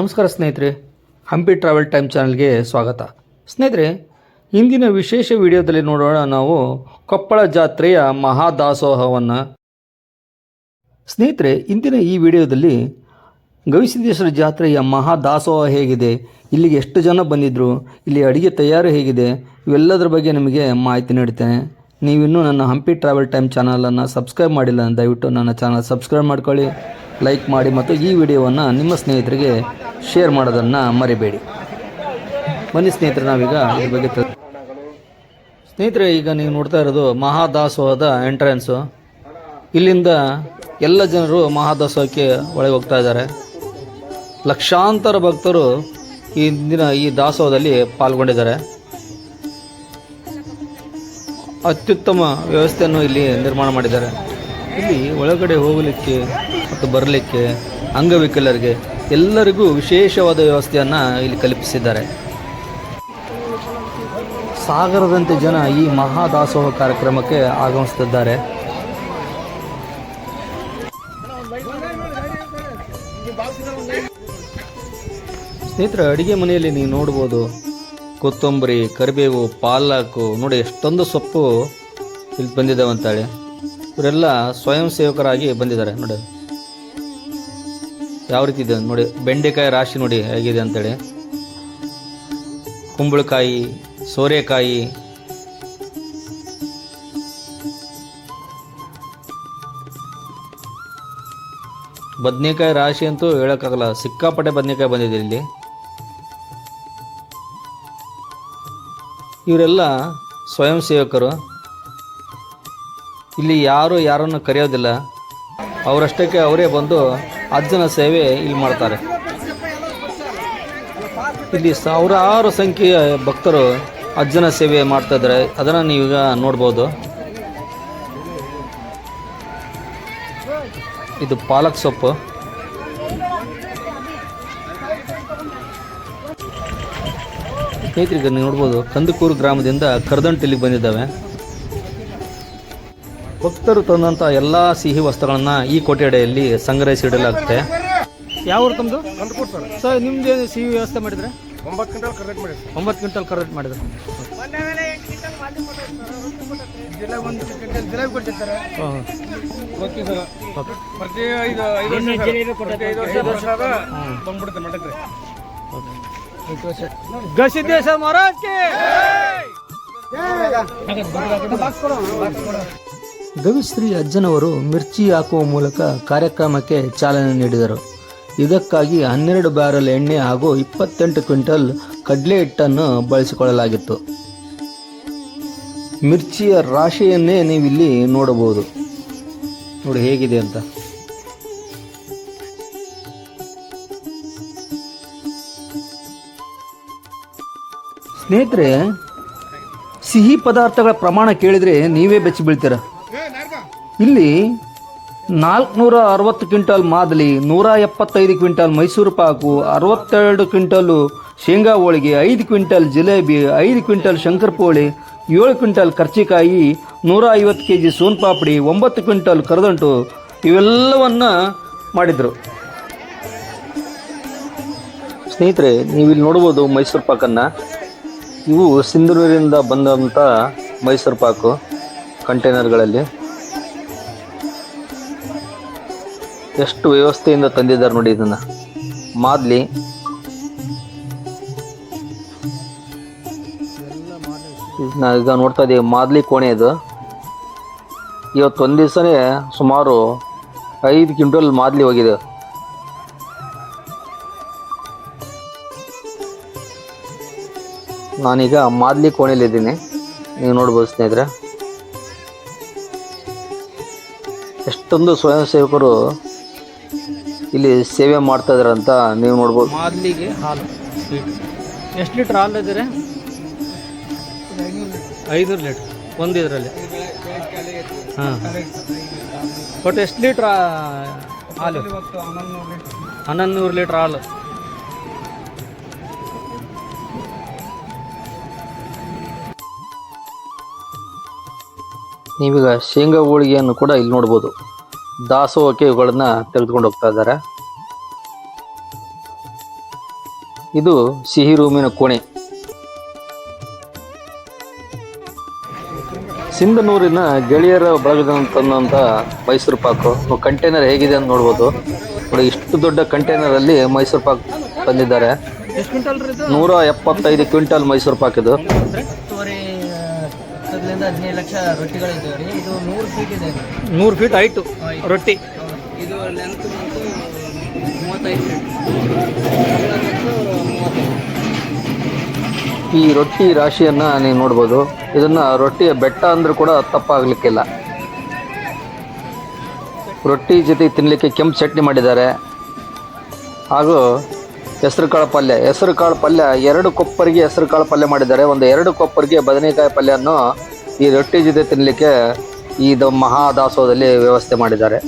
ನಮಸ್ಕಾರ ಸ್ನೇಹಿತರೆ, Hampi travel time ಚಾನಲ್ಗೆ ಸ್ವಾಗತ. ಸ್ನೇಹಿತರೆ, ಇಂದಿನ ವಿಶೇಷ ವಿಡಿಯೋದಲ್ಲಿ ನೋಡೋಣ ನಾವು ಕೊಪ್ಪಳ ಜಾತ್ರೆಯ ಮಹಾದಾಸೋಹವನ್ನು. ಸ್ನೇಹಿತರೆ, ಇಂದಿನ ಈ ವಿಡಿಯೋದಲ್ಲಿ ಗವಿಸಿದ್ದೇಶ್ವರ ಜಾತ್ರೆಯ ಮಹಾದಾಸೋಹ ಹೇಗಿದೆ, ಇಲ್ಲಿಗೆ ಎಷ್ಟು ಜನ ಬಂದಿದ್ದರು, ಇಲ್ಲಿ ಅಡುಗೆ ತಯಾರು ಹೇಗಿದೆ, ಇವೆಲ್ಲದರ ಬಗ್ಗೆ ನಿಮಗೆ ಮಾಹಿತಿ ನೀಡ್ತೇನೆ. ನೀವಿನ್ನೂ ನನ್ನ ಹಂಪಿ ಟ್ರಾವೆಲ್ ಟೈಮ್ ಚಾನಲನ್ನು ಸಬ್ಸ್ಕ್ರೈಬ್ ಮಾಡಿಲ್ಲ, ದಯವಿಟ್ಟು ನನ್ನ ಚಾನಲ್ ಸಬ್ಸ್ಕ್ರೈಬ್ ಮಾಡ್ಕೊಳ್ಳಿ, ಲೈಕ್ ಮಾಡಿ ಮತ್ತು ಈ ವಿಡಿಯೋವನ್ನು ನಿಮ್ಮ ಸ್ನೇಹಿತರಿಗೆ ಶೇರ್ ಮಾಡೋದನ್ನು ಮರಿಬೇಡಿ. ಬನ್ನಿ ಸ್ನೇಹಿತರೆ, ನಾವೀಗ ಇದ್ರ ಬಗ್ಗೆ ಸ್ನೇಹಿತರೆ, ಈಗ ನೀವು ನೋಡ್ತಾ ಇರೋದು ಮಹಾದಾಸೋಹದ ಎಂಟ್ರೆನ್ಸು. ಇಲ್ಲಿಂದ ಎಲ್ಲ ಜನರು ಮಹಾದಾಸೋಹಕ್ಕೆ ಒಳಗೆ ಹೋಗ್ತಾ ಇದ್ದಾರೆ. ಲಕ್ಷಾಂತರ ಭಕ್ತರು ಈ ದಾಸೋಹದಲ್ಲಿ ಪಾಲ್ಗೊಂಡಿದ್ದಾರೆ. ಅತ್ಯುತ್ತಮ ವ್ಯವಸ್ಥೆಯನ್ನು ಇಲ್ಲಿ ನಿರ್ಮಾಣ ಮಾಡಿದ್ದಾರೆ. ಇಲ್ಲಿ ಒಳಗಡೆ ಹೋಗಲಿಕ್ಕೆ ಮತ್ತು ಬರಲಿಕ್ಕೆ ಅಂಗವಿಕಲರಿಗೆ ಎಲ್ಲರಿಗೂ ವಿಶೇಷವಾದ ವ್ಯವಸ್ಥೆಯನ್ನು ಇಲ್ಲಿ ಕಲ್ಪಿಸಿದ್ದಾರೆ. ಸಾಗರದಂತೆ ಜನ ಈ ಮಹಾದಾಸೋಹ ಕಾರ್ಯಕ್ರಮಕ್ಕೆ ಆಗಮಿಸುತ್ತಿದ್ದಾರೆ. ಸ್ನೇಹಿತರೆ, ಅಡುಗೆ ಮನೆಯಲ್ಲಿ ನೀವು ನೋಡ್ಬೋದು, ಕೊತ್ತಂಬರಿ, ಕರಿಬೇವು, ಪಾಲಕು, ನೋಡಿ ಎಷ್ಟೊಂದು ಸೊಪ್ಪು ಇಲ್ಲಿ ಬಂದಿದ್ದಾವೆ ಅಂತೇಳಿ. ಇವರೆಲ್ಲ ಸ್ವಯಂ ಸೇವಕರಾಗಿ ಬಂದಿದ್ದಾರೆ. ನೋಡಿ ಯಾವ ರೀತಿ ಇದೆ ನೋಡಿ, ಬೆಂಡೆಕಾಯಿ ರಾಶಿ ನೋಡಿ ಹೇಗಿದೆ ಅಂತೇಳಿ, ಕುಂಬಳಕಾಯಿ, ಸೋರೆಕಾಯಿ, ಬದನೆಕಾಯಿ ರಾಶಿ ಅಂತೂ ಹೇಳೋಕ್ಕಾಗಲ್ಲ, ಸಿಕ್ಕಾಪಟ್ಟೆ ಬದನೆಕಾಯಿ ಬಂದಿದೆ ಇಲ್ಲಿ. ಇವರೆಲ್ಲ ಸ್ವಯಂ ಸೇವಕರು. ಇಲ್ಲಿ ಯಾರನ್ನು ಕರೆಯೋದಿಲ್ಲ, ಅವರಷ್ಟಕ್ಕೆ ಅವರೇ ಬಂದು ಅಜ್ಜನ ಸೇವೆ ಇಲ್ಲಿ ಮಾಡ್ತಾರೆ. ಇಲ್ಲಿ ಸಾವಿರಾರು ಸಂಖ್ಯೆಯ ಭಕ್ತರು ಅಜ್ಜನ ಸೇವೆ ಮಾಡ್ತಾ ಇದ್ದಾರೆ. ಅದನ್ನು ನೀವೀಗ ನೋಡ್ಬೋದು. ಇದು ಪಾಲಕ್ ಸೊಪ್ಪು. ಸ್ನೇಹಿತರಿಗೆ ನೀವು ನೋಡ್ಬೋದು, ಕಂದಕೂರು ಗ್ರಾಮದಿಂದ ಕರದಂಟು ಇಲ್ಲಿಗೆ ಬಂದಿದ್ದಾವೆ. ಭಕ್ತರು ತಂದಂಥ ಎಲ್ಲ ಸಿಹಿ ವಸ್ತುಗಳನ್ನು ಈ ಕೊಠಡಿಯಲ್ಲಿ ಸಂಗ್ರಹಿಸಿಡಲಾಗುತ್ತೆ. ಯಾವ ಊರು ತಮ್ಮದು? ಸರ್, ನಿಮ್ದು ಸಿಹಿ ವ್ಯವಸ್ಥೆ ಮಾಡಿದರೆ 9 ಕ್ವಿಂಟಲ್ ಕರೆಕ್ಟ್ ಮಾಡಿ. 9 ಕ್ವಿಂಟಲ್ ಕರೆಕ್ಟ್ ಮಾಡಿದ್ರೆ ಗವಿಸಿದ್ದೇಶ್ವರ ಮಹಾರಾಜ್. ಗವಿಶ್ರೀ ಅಜ್ಜನವರು ಮಿರ್ಚಿ ಹಾಕುವ ಮೂಲಕ ಕಾರ್ಯಕ್ರಮಕ್ಕೆ ಚಾಲನೆ ನೀಡಿದರು. ಇದಕ್ಕಾಗಿ 12 ಬ್ಯಾರಲ್ ಎಣ್ಣೆ ಹಾಗೂ 28 ಕ್ವಿಂಟಲ್ ಕಡಲೆ ಹಿಟ್ಟನ್ನು ಬಳಸಿಕೊಳ್ಳಲಾಗಿತ್ತು. ಮಿರ್ಚಿಯ ರಾಶಿಯನ್ನೇ ನೀವಿಲ್ಲಿ ನೋಡಬಹುದು. ನೋಡಿ ಹೇಗಿದೆ ಅಂತ. ಸ್ನೇಹಿತರೆ, ಸಿಹಿ ಪದಾರ್ಥಗಳ ಪ್ರಮಾಣ ಕೇಳಿದರೆ ನೀವೇ ಬೆಚ್ಚಿ ಬೀಳ್ತೀರ. ಇಲ್ಲಿ 460 ಕ್ವಿಂಟಲ್ ಮಾದಲಿ, 175 ಕ್ವಿಂಟಲ್ ಮೈಸೂರು ಪಾಕು, 62 ಕ್ವಿಂಟಲು ಶೇಂಗಾ ಹೋಳಿಗೆ, 5 ಕ್ವಿಂಟಲ್ ಜಿಲೇಬಿ, 5 ಕ್ವಿಂಟಲ್ ಶಂಕರಪೋಳಿ, 7 ಕ್ವಿಂಟಲ್ ಕರ್ಚಿಕಾಯಿ, 150 kg ಸೋನ್ ಪಾಪಡಿ, 9 ಕ್ವಿಂಟಲ್ ಕರದಂಟು ಇವೆಲ್ಲವನ್ನ ಮಾಡಿದರು. ಸ್ನೇಹಿತರೆ, ನೀವಿಲ್ಲಿ ನೋಡ್ಬೋದು ಮೈಸೂರು ಪಾಕನ್ನು. ಇವು ಸಿಂಧನೂರಿನಿಂದ ಬಂದಂಥ ಮೈಸೂರು ಪಾಕು ಕಂಟೈನರ್ಗಳಲ್ಲಿ. ಎಷ್ಟು ವ್ಯವಸ್ಥೆಯಿಂದ ತಂದಿದ್ದಾರೆ ನೋಡಿ ಇದನ್ನು. ಮಾದಲಿ, ನಾವೀಗ ನೋಡ್ತಾ ಇದ್ದೀವಿ ಮಾದಲಿ ಕೋಣೆ. ಇದು ಇವತ್ತು ಒಂದು ದಿವಸನೇ ಸುಮಾರು 5 ಕ್ವಿಂಟಲ್ ಮಾದಲಿ ಹೋಗಿದೆ. ನಾನೀಗ ಮಾದಲಿ ಕೋಣೆಯಲ್ಲಿದ್ದೀನಿ, ನೀವು ನೋಡ್ಬೋದು ಸ್ನೇಹಿತರೆ. ಎಷ್ಟೊಂದು ಸ್ವಯಂ ಸೇವಕರು ಇಲ್ಲಿ ಸೇವೆ ಮಾಡ್ತಾ ಇದ್ದಾರೆ ಅಂತ ನೀವು ನೋಡ್ಬೋದು. ಮಾದಲಿಗೆ ಹಾಲು ಸ್ವೀಟ್ ಎಷ್ಟು ಲೀಟ್ರ್ ಹಾಲು ಇದ್ದಾರೆ? 500 ಲೀಟ್ರ್ ಒಂದು ಇದರಲ್ಲಿ. ಹಾಂ, ಬಟ್ ಎಷ್ಟು ಲೀಟ್ರ್ ಹಾಲು? 1100 ಲೀಟ್ರ್ ಹಾಲು. ನೀವೀಗ ಶೇಂಗಾ ಹೋಳಿಗೆಯನ್ನು ಕೂಡ ಇಲ್ಲಿ ನೋಡ್ಬೋದು. ದಾಸೋಹಕ್ಕೆ ಇವುಗಳನ್ನು ತೆಗೆದುಕೊಂಡು ಹೋಗ್ತಾ ಇದ್ದಾರೆ. ಇದು ಸಿಹಿ ರೂಮಿನ ಕೋಣೆ. ಸಿಂಧನೂರಿನ ಗೆಳೆಯರ ಬಳಗದಂತ ಮೈಸೂರು ಪಾಕು ಕಂಟೈನರ್ ಹೇಗಿದೆ ಅಂತ ನೋಡ್ಬೋದು. ನೋಡಿ, ಇಷ್ಟು ದೊಡ್ಡ ಕಂಟೈನರ್ ಅಲ್ಲಿ ಮೈಸೂರು ಪಾಕ್ ತಂದಿದ್ದಾರೆ. 175 ಕ್ವಿಂಟಲ್ ಮೈಸೂರು ಪಾಕ್ ಇದು. 15 ಲಕ್ಷ ರೊಟ್ಟಿಗಳಿದ್ದಾವೆ. ಇದು 100 ಫೀಟ್ ಇದೆ. 100 ಫೀಟ್ ಹೈಟು ರೊಟ್ಟಿ. ಇದು ಲೆಂತ್ ಬಂದು 35 ಫೀಟ್. ಈ ರೊಟ್ಟಿ ರಾಶಿಯನ್ನು ನೀವು ನೋಡ್ಬೋದು. ಇದನ್ನು ರೊಟ್ಟಿಯ ಬೆಟ್ಟ ಅಂದರೂ ಕೂಡ ತಪ್ಪಾಗಲಿಕ್ಕಿಲ್ಲ. ರೊಟ್ಟಿ ಜೊತೆ ತಿನ್ನಲಿಕ್ಕೆ ಕೆಂಪು ಚಟ್ನಿ ಮಾಡಿದ್ದಾರೆ, ಹಾಗೂ ಹೆಸರು ಕಾಳು ಪಲ್ಯ. ಹೆಸರು ಕಾಳು ಪಲ್ಯ 2 ಕೊಪ್ಪರಿಗೆ ಹೆಸರು ಕಾಳು ಪಲ್ಯ ಮಾಡಿದ್ದಾರೆ. ಒಂದು 2 ಕೊಪ್ಪರಿಗೆ ಬದನೆಕಾಯಿ ಪಲ್ಯವನ್ನು ಈ ರೊಟ್ಟಿ ಜೊತೆ ತಿನ್ನಲಿಕ್ಕೆ ಇದು ಮಹಾದಾಸೋಹದಲ್ಲಿ ವ್ಯವಸ್ಥೆ ಮಾಡಿದ್ದಾರೆ.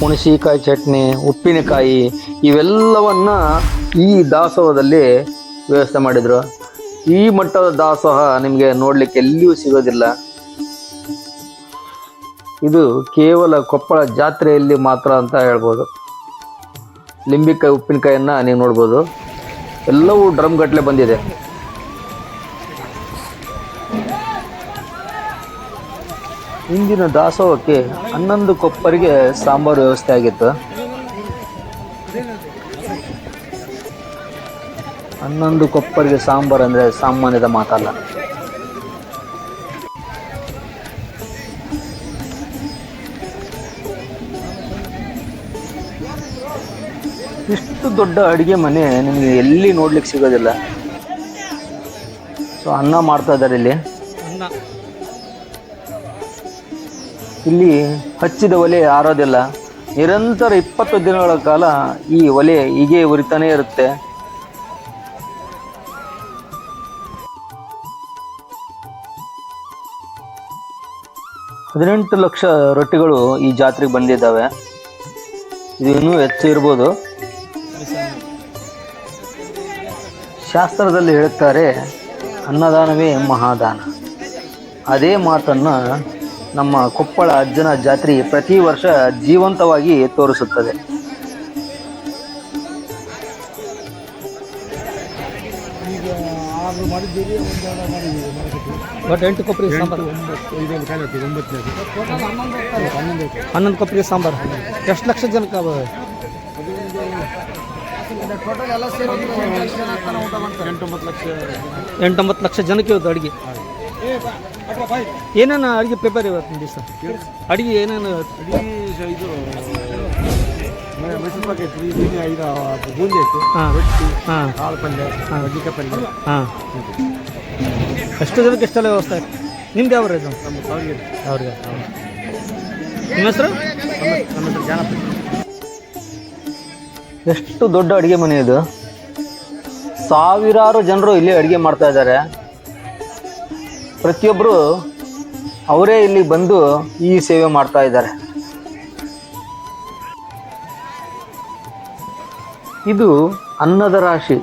ಹುಣಸಿಕಾಯಿ ಚಟ್ನಿ, ಉಪ್ಪಿನಕಾಯಿ ಇವೆಲ್ಲವನ್ನ ಈ ದಾಸೋಹದಲ್ಲಿ ವ್ಯವಸ್ಥೆ ಮಾಡಿದರು. ಈ ಮಟ್ಟದ ದಾಸೋಹ ನಿಮಗೆ ನೋಡಲಿಕ್ಕೆ ಎಲ್ಲಿಯೂ ಸಿಗೋದಿಲ್ಲ. ಇದು ಕೇವಲ ಕೊಪ್ಪಳ ಜಾತ್ರೆಯಲ್ಲಿ ಮಾತ್ರ ಅಂತ ಹೇಳ್ಬೋದು. ಲಿಂಬಿಕಾಯಿ ಉಪ್ಪಿನಕಾಯಿಯನ್ನು ನೀವು ನೋಡ್ಬೋದು. ಎಲ್ಲವೂ ಡ್ರಮ್ ಗಟ್ಟಲೆ ಬಂದಿದೆ. ಇಂದಿನ ದಾಸೋಹಕ್ಕೆ 11 ಕೊಪ್ಪರಿಗೆ ಸಾಂಬಾರು ವ್ಯವಸ್ಥೆ ಆಗಿತ್ತು. 11 ಕೊಪ್ಪರಿಗೆ ಸಾಂಬಾರು ಅಂದರೆ ಸಾಮಾನ್ಯದ ಮಾತಲ್ಲ. ಇಷ್ಟು ದೊಡ್ಡ ಅಡುಗೆ ಮನೆ ನಿಮಗೆ ಎಲ್ಲಿ ನೋಡ್ಲಿಕ್ಕೆ ಸಿಗೋದಿಲ್ಲ. ಸೊ ಅನ್ನ ಮಾಡ್ತಾ ಇದ್ದಾರೆ ಇಲ್ಲಿ ಹಚ್ಚಿದ ಒಲೆ ಆರೋದಿಲ್ಲ. ನಿರಂತರ 20 ದಿನಗಳ ಕಾಲ ಈ ಒಲೆ ಹೀಗೆ ಉರಿತಾನೆ ಇರುತ್ತೆ. ಹದಿನೆಂಟು ಲಕ್ಷ ರೊಟ್ಟಿಗಳು ಈ ಜಾತ್ರೆಗೆ ಬಂದಿದ್ದಾವೆ. ಇದು ಇನ್ನೂ ಹೆಚ್ಚು ಇರ್ಬೋದು. ಶಾಸ್ತ್ರದಲ್ಲಿ ಹೇಳುತ್ತಾರೆ, ಅನ್ನದಾನವೇ ಮಹಾದಾನ. ಅದೇ ಮಾತನ್ನು ನಮ್ಮ ಕೊಪ್ಪಳ ಅಜ್ಜನ ಜಾತ್ರೆ ಪ್ರತಿ ವರ್ಷ ಜೀವಂತವಾಗಿ ತೋರಿಸುತ್ತದೆ. ಬಟ್ 8 ಕೊಪ್ಪರಿ ಸಾಂಬಾರು, 11 ಕೊಪ್ಪರಿ ಸಾಂಬಾರು ಎಷ್ಟು ಲಕ್ಷ ಜನಕ್ಕೆ? ಟೋಟಲ್ ಎಲ್ಲ ಸೇರಿ 8-9 ಲಕ್ಷ ಜನಕ್ಕೆ ಇವತ್ತು ಅಡುಗೆ. ಏನೇನು ಅಡುಗೆ ಪ್ರಿಪೇರ್ ಇವತ್ತು ದಿವಸ? ಅಡುಗೆ ಏನೇನು? ಇದು ಮೈಸೂರು ಪಾಕ್ ಐತಿ, ಬೂಂದಿ ಐತಿ, ರೊಟ್ಟಿ, ಕಾಳು ಪಲ್ಯ, ಬದ್ನಿಕಾಯಿ ಪಲ್ಯ. ಎಷ್ಟು ಜನಕ್ಕೆ ಎಷ್ಟೆಲ್ಲ ವ್ಯವಸ್ಥೆ ಆಯ್ತು? ನಿಮ್ದು ಯಾವ ಇದು? ಅವ್ರಿಗೆ. ನಿಮ್ಮ ಹೆಸರು? ನಮ್ಮ ಹೆಸರು ಜಾನಪ್ಪ. ಎಷ್ಟು ದೊಡ್ಡ ಅಡುಗೆ ಮನೆ ಇದು. ಸಾವಿರಾರು ಜನರು ಇಲ್ಲಿ ಅಡುಗೆ ಮಾಡ್ತಾ ಇದ್ದಾರೆ. ಪ್ರತಿಯೊಬ್ಬರು ಅವರೇ ಇಲ್ಲಿ ಬಂದು ಈ ಸೇವೆ ಮಾಡ್ತಾ ಇದ್ದಾರೆ. ಇದು ಅನ್ನದ ರಾಶಿ.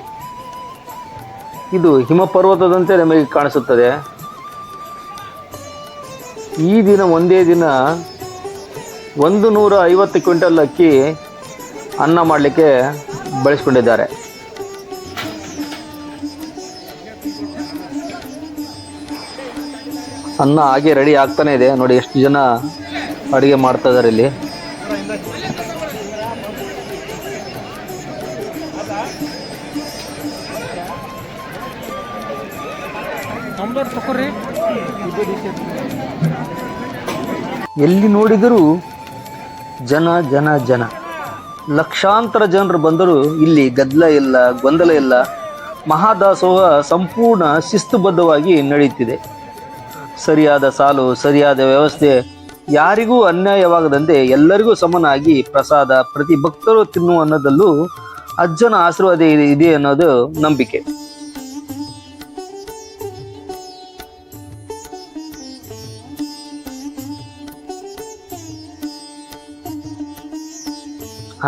ಇದು ಹಿಮಪರ್ವತದಂತೆ ನಮಗೆ ಕಾಣಿಸುತ್ತದೆ. ಈ ದಿನ ಒಂದೇ ದಿನ 150 ಕ್ವಿಂಟಲ್ ಅಕ್ಕಿ ಅನ್ನ ಮಾಡಲಿಕ್ಕೆ ಬಳಸ್ಕೊಂಡಿದ್ದಾರೆ. ಅನ್ನ ಹಾಗೆ ರೆಡಿ ಆಗ್ತಾನೆ ಇದೆ. ನೋಡಿ ಎಷ್ಟು ಜನ ಅಡುಗೆ ಮಾಡ್ತಾ ಇದ್ದಾರೆ ಇಲ್ಲಿ. ಎಲ್ಲಿ ನೋಡಿದರೂ ಜನ ಜನ ಜನ. ಲಕ್ಷಾಂತರ ಜನರು ಬಂದರೂ ಇಲ್ಲಿ ಗದ್ದಲ ಇಲ್ಲ, ಗೊಂದಲ ಇಲ್ಲ. ಮಹಾದಾಸೋಹ ಸಂಪೂರ್ಣ ಶಿಸ್ತುಬದ್ಧವಾಗಿ ನಡೆಯುತ್ತಿದೆ. ಸರಿಯಾದ ಸಾಲು, ಸರಿಯಾದ ವ್ಯವಸ್ಥೆ, ಯಾರಿಗೂ ಅನ್ಯಾಯವಾಗದಂತೆ ಎಲ್ಲರಿಗೂ ಸಮನಾಗಿ ಪ್ರಸಾದ ಪ್ರತಿ ಭಕ್ತರು ತಿನ್ನುವ ಅನ್ನೋದಲ್ಲೂ ಅಜ್ಜನ ಆಶೀರ್ವಾದ ಇದೆ ಅನ್ನೋದು ನಂಬಿಕೆ.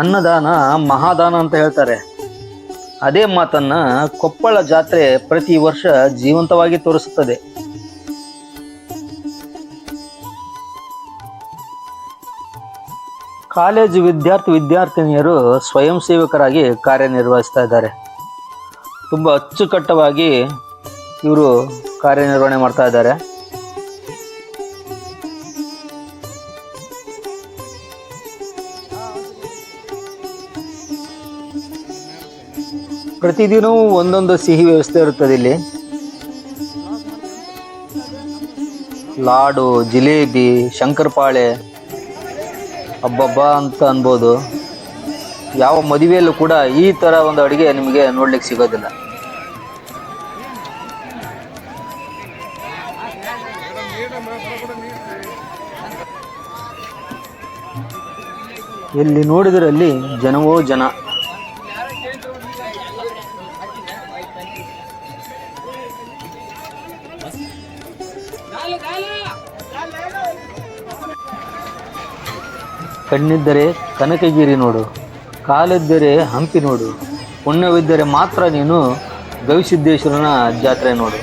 ಅನ್ನದಾನ ಮಹಾದಾನ ಅಂತ ಹೇಳ್ತಾರೆ. ಅದೇ ಮಾತನ್ನ ಕೊಪ್ಪಳ ಜಾತ್ರೆ ಪ್ರತಿ ವರ್ಷ ಜೀವಂತವಾಗಿ ತೋರಿಸುತ್ತದೆ. ಕಾಲೇಜು ವಿದ್ಯಾರ್ಥಿನಿಯರು ಸ್ವಯಂ ಸೇವಕರಾಗಿ ಕಾರ್ಯನಿರ್ವಹಿಸ್ತಾ ಇದ್ದಾರೆ. ತುಂಬ ಅಚ್ಚುಕಟ್ಟವಾಗಿ ಇವರು ಕಾರ್ಯನಿರ್ವಹಣೆ ಮಾಡ್ತಾ ಇದ್ದಾರೆ. ಪ್ರತಿದಿನವೂ ಒಂದೊಂದು ಸಿಹಿ ವ್ಯವಸ್ಥೆ ಇರುತ್ತದೆ ಇಲ್ಲಿ. ಲಾಡು, ಜಿಲೇಬಿ, ಶಂಕರಪಾಳೆ, ಹಬ್ಬಬ್ಬ ಅಂತ ಅನ್ಬೋದು. ಯಾವ ಮದುವೆಯಲ್ಲೂ ಕೂಡ ಈ ಥರ ಒಂದು ಅಡುಗೆ ನಿಮಗೆ ನೋಡ್ಲಿಕ್ಕೆ ಸಿಗೋದಿಲ್ಲ. ಎಲ್ಲಿ ನೋಡಿದರಲ್ಲಿ ಜನವೋ ಜನ. ಕಣ್ಣಿದ್ದರೆ ಕನಕಗಿರಿ ನೋಡು, ಕಾಲಿದ್ದರೆ ಹಂಪಿ ನೋಡು, ಪುಣ್ಯವಿದ್ದರೆ ಮಾತ್ರ ನೀನು ಗವಿಸಿದ್ದೇಶ್ವರನ ಜಾತ್ರೆ ನೋಡು.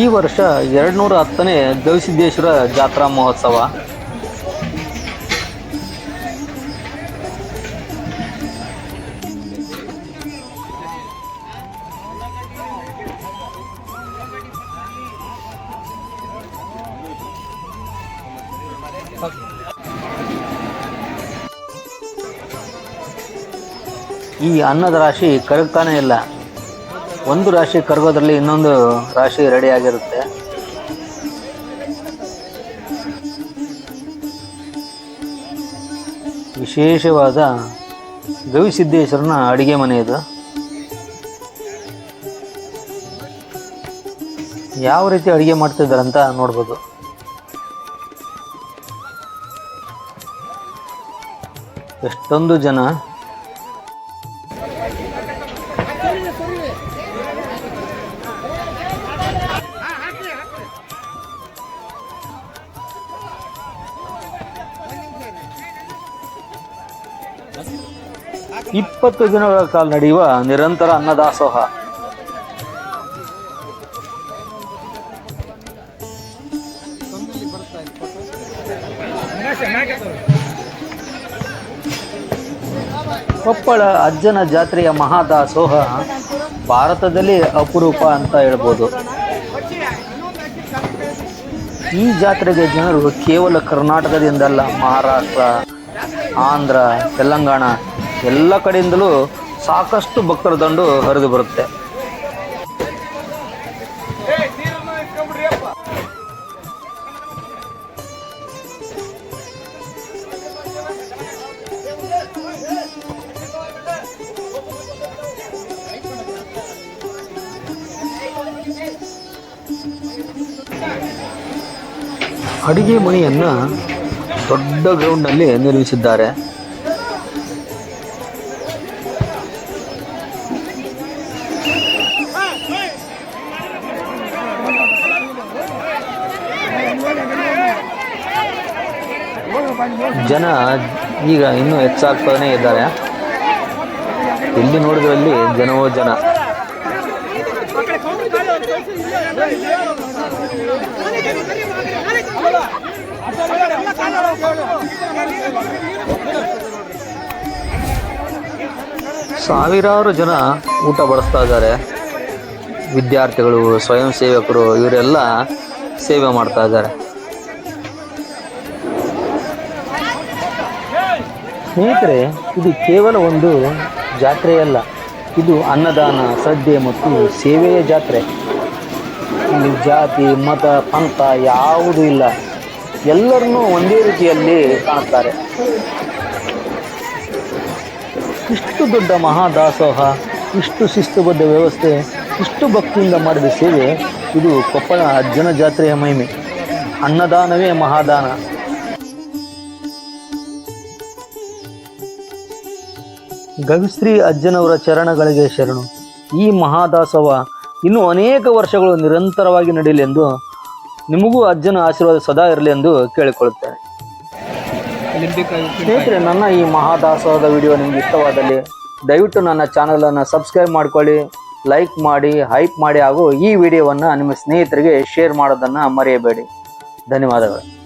ಈ ವರ್ಷ 210ನೇ ಗವಿಸಿದ್ದೇಶ್ವರ ಜಾತ್ರಾ ಮಹೋತ್ಸವ. ಈ ಅನ್ನದ ರಾಶಿ ಕರಗ್ತಾನೆ ಇಲ್ಲ. ಒಂದು ರಾಶಿ ಕರಗೋದ್ರಲ್ಲಿ ಇನ್ನೊಂದು ರಾಶಿ ರೆಡಿ ಆಗಿರುತ್ತೆ. ವಿಶೇಷವಾದ ಗವಿಸಿದ್ದೇಶ್ವರನ ಅಡಿಗೆ ಮನೆ ಇದು. ಯಾವ ರೀತಿ ಅಡಿಗೆ ಮಾಡ್ತಿದ್ದಾರೆ ಅಂತ ನೋಡ್ಬೋದು. ಎಷ್ಟೊಂದು ಜನ. ಇಪ್ಪತ್ತು ದಿನಗಳ ಕಾಲ ನಡೆಯುವ ನಿರಂತರ ಅನ್ನದಾಸೋಹ. ಕೊಪ್ಪಳ ಅಜ್ಜನ ಜಾತ್ರೆಯ ಮಹಾದಾಸೋಹ ಭಾರತದಲ್ಲಿ ಅಪರೂಪ ಅಂತ ಹೇಳ್ಬೋದು. ಈ ಜಾತ್ರೆಗೆ ಜನರು ಕೇವಲ ಕರ್ನಾಟಕದಿಂದಲ್ಲ, ಮಹಾರಾಷ್ಟ್ರ, ಆಂಧ್ರ, ತೆಲಂಗಾಣ ಎಲ್ಲ ಕಡೆಯಿಂದಲೂ ಸಾಕಷ್ಟು ಭಕ್ತರ ದಂಡು ಹರಿದು ಬರುತ್ತೆ. ಅಡಿಗೆ ಮನೆಯನ್ನು ದೊಡ್ಡ ಗ್ರೌಂಡ್ನಲ್ಲಿ ನಿರ್ಮಿಸಿದ್ದಾರೆ. ಜನ ಈಗ ಇನ್ನೂ ಹೆಚ್ಚಾಗ್ತಾನೆ ಇದ್ದಾರೆ. ಎಲ್ಲಿ ನೋಡಿದ್ರಲ್ಲಿ ಜನವೋ ಜನ. ಸಾವಿರಾರು ಜನ ಊಟ ಬಡಿಸ್ತಾ ಇದ್ದಾರೆ. ವಿದ್ಯಾರ್ಥಿಗಳು, ಸ್ವಯಂ ಸೇವಕರು ಇವರೆಲ್ಲ ಸೇವೆ ಮಾಡ್ತಾ ಇದ್ದಾರೆ. ಸ್ನೇಹಿತರೆ, ಇದು ಕೇವಲ ಒಂದು ಜಾತ್ರೆಯಲ್ಲ, ಇದು ಅನ್ನದಾನ, ಶ್ರದ್ಧೆ ಮತ್ತು ಸೇವೆಯ ಜಾತ್ರೆ. ಇಲ್ಲಿ ಜಾತಿ, ಮತ, ಪಂಥ ಯಾವುದೂ ಇಲ್ಲ. ಎಲ್ಲರನ್ನೂ ಒಂದೇ ರೀತಿಯಲ್ಲಿ ಕಾಣುತ್ತಾರೆ. ಇಷ್ಟು ದೊಡ್ಡ ಮಹಾದಾಸೋಹ, ಇಷ್ಟು ಶಿಸ್ತುಬದ್ಧ ವ್ಯವಸ್ಥೆ, ಇಷ್ಟು ಭಕ್ತಿಯಿಂದ ಮಾಡಿದ ಸೇವೆ, ಇದು ಕೊಪ್ಪಳ ಅಜ್ಜನ ಜಾತ್ರೆಯ ಮಹಿಮೆ. ಅನ್ನದಾನವೇ ಮಹಾದಾನ. ಗವಿಶ್ರೀ ಅಜ್ಜನವರ ಚರಣಗಳಿಗೆ ಶರಣು. ಈ ಮಹಾದಾಸೋಹ ಇನ್ನೂ ಅನೇಕ ವರ್ಷಗಳು ನಿರಂತರವಾಗಿ ನಡೆಯಲಿ ಎಂದು, ನಿಮಗೂ ಅಜ್ಜನ ಆಶೀರ್ವಾದ ಸದಾ ಇರಲಿ ಎಂದು ಕೇಳಿಕೊಳ್ಳುತ್ತೇನೆ. ಸ್ನೇಹಿತರೆ, ನನ್ನ ಈ ಮಹಾದಾಸೋಹದ ವಿಡಿಯೋ ನಿಮ್ಗೆ ಇಷ್ಟವಾದಲ್ಲಿ ದಯವಿಟ್ಟು ನನ್ನ ಚಾನಲನ್ನು ಸಬ್ಸ್ಕ್ರೈಬ್ ಮಾಡ್ಕೊಳ್ಳಿ, ಲೈಕ್ ಮಾಡಿ, ಹೈಪ್ ಮಾಡಿ, ಹಾಗೂ ಈ ವಿಡಿಯೋವನ್ನು ನಿಮ್ಮ ಸ್ನೇಹಿತರಿಗೆ ಶೇರ್ ಮಾಡೋದನ್ನು ಮರೆಯಬೇಡಿ. ಧನ್ಯವಾದಗಳು.